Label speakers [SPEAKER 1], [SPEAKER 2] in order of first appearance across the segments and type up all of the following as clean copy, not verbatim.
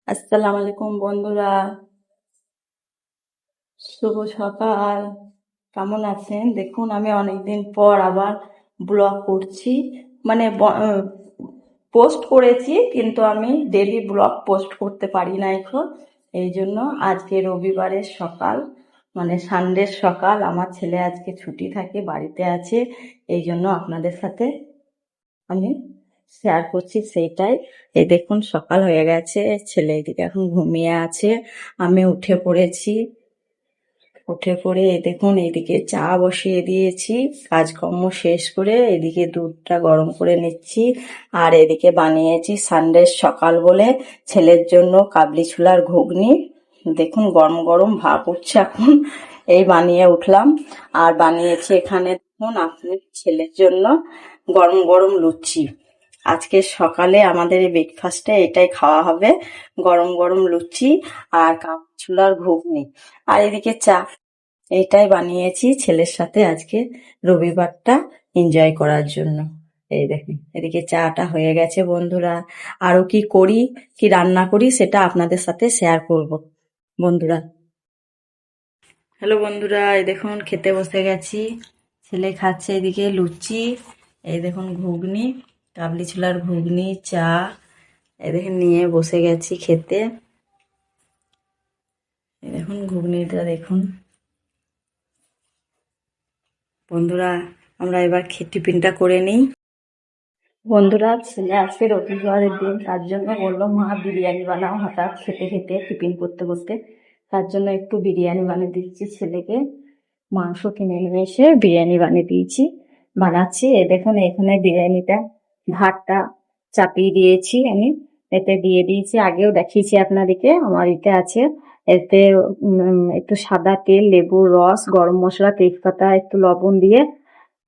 [SPEAKER 1] আসসালামু আলাইকুম বন্ধুরা, শুভ সকাল। কেমন আছেন? দেখুন, আমি অনেকদিন পর আবার ব্লগ করছি। মানে পোস্ট করেছি, কিন্তু আমি ডেলি ব্লগ পোস্ট করতে পারি না এখন। এই জন্য আজকে রবিবারের সকাল, মানে সানডের সকাল, আমার ছেলে আজকে ছুটি থাকে, বাড়িতে আছে। এই জন্য আপনাদের সাথে আমি শেয়ার করছি সেইটাই। এই দেখুন, সকাল হয়ে গেছে, ছেলে এদিকে এখন ঘুমিয়ে আছে, আমি উঠে পড়েছি। উঠে পড়ে এই দেখুন, এইদিকে চা বসিয়ে দিয়েছি, কাজকর্ম শেষ করে এদিকে দুধটা গরম করে নিচ্ছি। আর এদিকে বানিয়েছি সানডের সকাল বলে ছেলের জন্য কাবলি ছোলার ঘুগনি। দেখুন, গরম গরম ভাপ উঠছে এখন, এই বানিয়ে উঠলাম। আর বানিয়েছি এখানে দেখুন আপনি ছেলের জন্য গরম গরম লুচি। আজকে সকালে আমাদের এই ব্রেকফাস্টে এটাই খাওয়া হবে, গরম গরম লুচি আর কাবলি ছোলার ঘুগনি। আর এদিকে চা। এইটাই বানিয়েছি ছেলের সাথে আজকে রবিবারটা এনজয় করার জন্য। এই দেখুন, এদিকে চাটা হয়ে গেছে বন্ধুরা। আরো কি করি, কি রান্না করি, সেটা আপনাদের সাথে শেয়ার করব বন্ধুরা। হ্যালো বন্ধুরা, এই দেখুন খেতে বসে গেছি। ছেলে খাচ্ছে এদিকে লুচি, এই দেখুন ঘুগনি, কাবলি ছোলার ঘুগনি, চা। এই দেখুন নিয়ে বসে গেছি খেতে। এই দেখুন ঘুগনিটা দেখুন বন্ধুরা। আমরা এবার টিফিনটা করে নিই বন্ধুরা। ছেলে আজকে রবিবারের দিন, তার জন্য বললো মা বিরিয়ানি বানাও, হঠাৎ খেতে খেতে টিফিন করতে করতে। তার জন্য একটু বিরিয়ানি বানিয়ে দিচ্ছি ছেলেকে। মাংস কিনে নিয়ে এসে বিরিয়ানি বানিয়ে দিয়েছি, বানাচ্ছি। এই দেখুন এখানে বিরিয়ানিটা, ভাতটা চাপিয়ে দিয়েছি আমি, এতে দিয়ে দিয়েছি। আগেও দেখিয়েছি আপনাদেরকে, আমার এতে আছে। এতে একটু সাদা তেল, লেবুর রস, গরম মশলা, তেজপাতা, একটু লবণ দিয়ে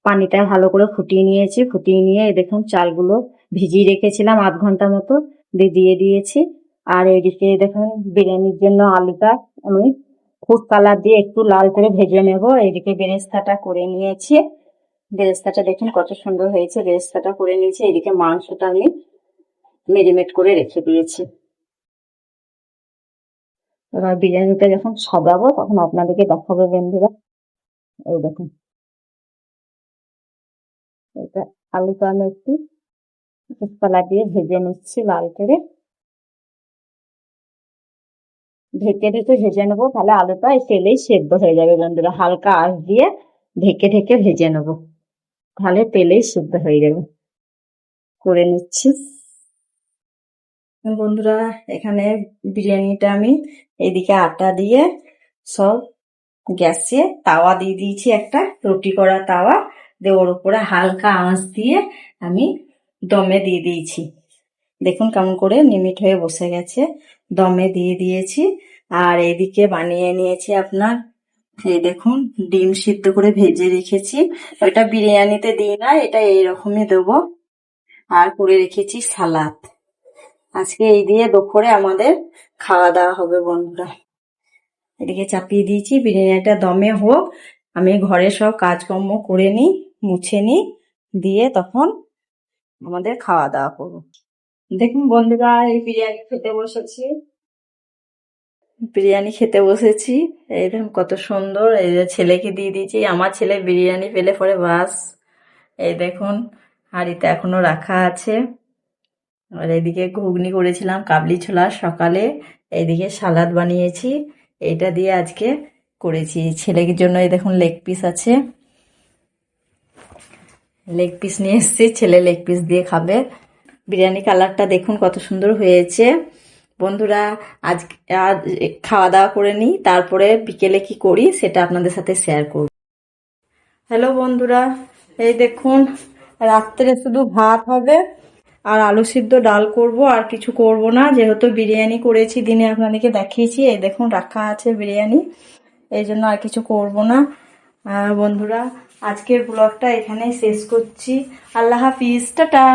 [SPEAKER 1] পানিটা ভালো করে ফুটিয়ে নিয়েছি। ফুটিয়ে নিয়ে এই দেখুন চালগুলো ভিজিয়ে রেখেছিলাম আধ ঘন্টা মতো, দিয়ে দিয়েছি। আর এদিকে দেখুন বিরিয়ানির জন্য আলুটা আমি ফুড কালার দিয়ে একটু লাল করে ভেজে নেব। এদিকে বেরেস্তাটা করে নিয়েছি। বেরেস্তাটা দেখুন কত সুন্দর হয়েছে, বেরেস্তাটা করে নিয়েছি। এদিকে মাংসটা আমি মেরিনেট করে রেখে দিয়েছি। এবার বিরিয়ানিটা যখন সাজাবো তখন আপনাদেরকে দেখাবো বন্ধুরা। এই দেখুন, এটা আলুটা আমি একটু ফুড কালার দিয়ে ভেজে নিচ্ছি লাল করে। ঢেকে ঢেকে ভেজে নেবো, তাহলে আলুটা এই তেলেই সেদ্ধ হয়ে যাবে বন্ধুরা। হালকা আঁচ দিয়ে ঢেকে ঢেকে ভেজে নেবো, তাহলে তেলেই সেদ্ধ হয়ে যাবে। করে নিচ্ছি বন্ধুরা। এখানে বিরিয়ানিটা আমি এইদিকে আটা দিয়ে সব গ্যাসে তাওয়া দিয়ে দিয়েছি, একটা রুটি করা তাওয়া দিয়ে ওর উপরে হালকা আঁচ দিয়ে আমি দমে দিয়ে দিয়েছি। দেখুন কেমন করে নিমিট হয়ে বসে গেছে, দমে দিয়ে দিয়েছি। আর এদিকে বানিয়ে নিয়েছি আপনার, এই দেখুন ডিম সিদ্ধ করে ভেজে রেখেছি। ওটা বিরিয়ানিতে দিই না, এটা এইরকমই দেবো। আর করে রেখেছি সালাদ। আজকে এই দিয়ে দুপুরে আমাদের খাওয়া দাওয়া হবে বন্ধুরা। এদিকে চাপিয়ে দিয়েছি, বিরিয়ানিটা দমে হোক, আমি ঘরে সব কাজকর্ম করে নিই, মুছে নিই, দিয়ে তখন আমাদের খাওয়া দাওয়া করবো। দেখুন বন্ধুরা, এই বিরিয়ানি খেতে বসেছি। বিরিয়ানি খেতে বসেছি, এই দেখুন কত সুন্দর। এই যে ছেলেকে দিয়ে দিয়েছি, আমার ছেলে বিরিয়ানি পেলে পরে বাস। এই দেখুন হাঁড়িতে এখনো রাখা আছে। আর এদিকে ঘুগনি করেছিলাম কাবলি ছোলার সকালে, এইদিকে সালাদ বানিয়েছি, এইটা দিয়ে আজকে করেছি। ছেলের জন্য এই দেখুন লেগ পিস আছে, লেগ পিস নিয়ে এসেছি, ছেলে লেগ পিস দিয়ে খাবে। বিরিয়ানি কালারটা দেখুন কত সুন্দর হয়েছে বন্ধুরা। আজ খাওয়া দাওয়া করে নিই, তারপরে বিকেলে কি করি সেটা আপনাদের সাথে শেয়ার করব। হ্যালো বন্ধুরা, এই দেখুন রাত্রে শুধু ভাত হবে আর আলু সিদ্ধ ডাল করব, আর কিছু করব না, যেহেতু বিরিয়ানি করেছি দিনে আপনাদেরকে দেখিয়েছি। এই দেখুন রাখা আছে বিরিয়ানি, এই জন্য আর কিছু করব না। বন্ধুরা, আজকের ব্লগটা এখানেই শেষ করছি। আল্লাহ হাফিজ, টাটা।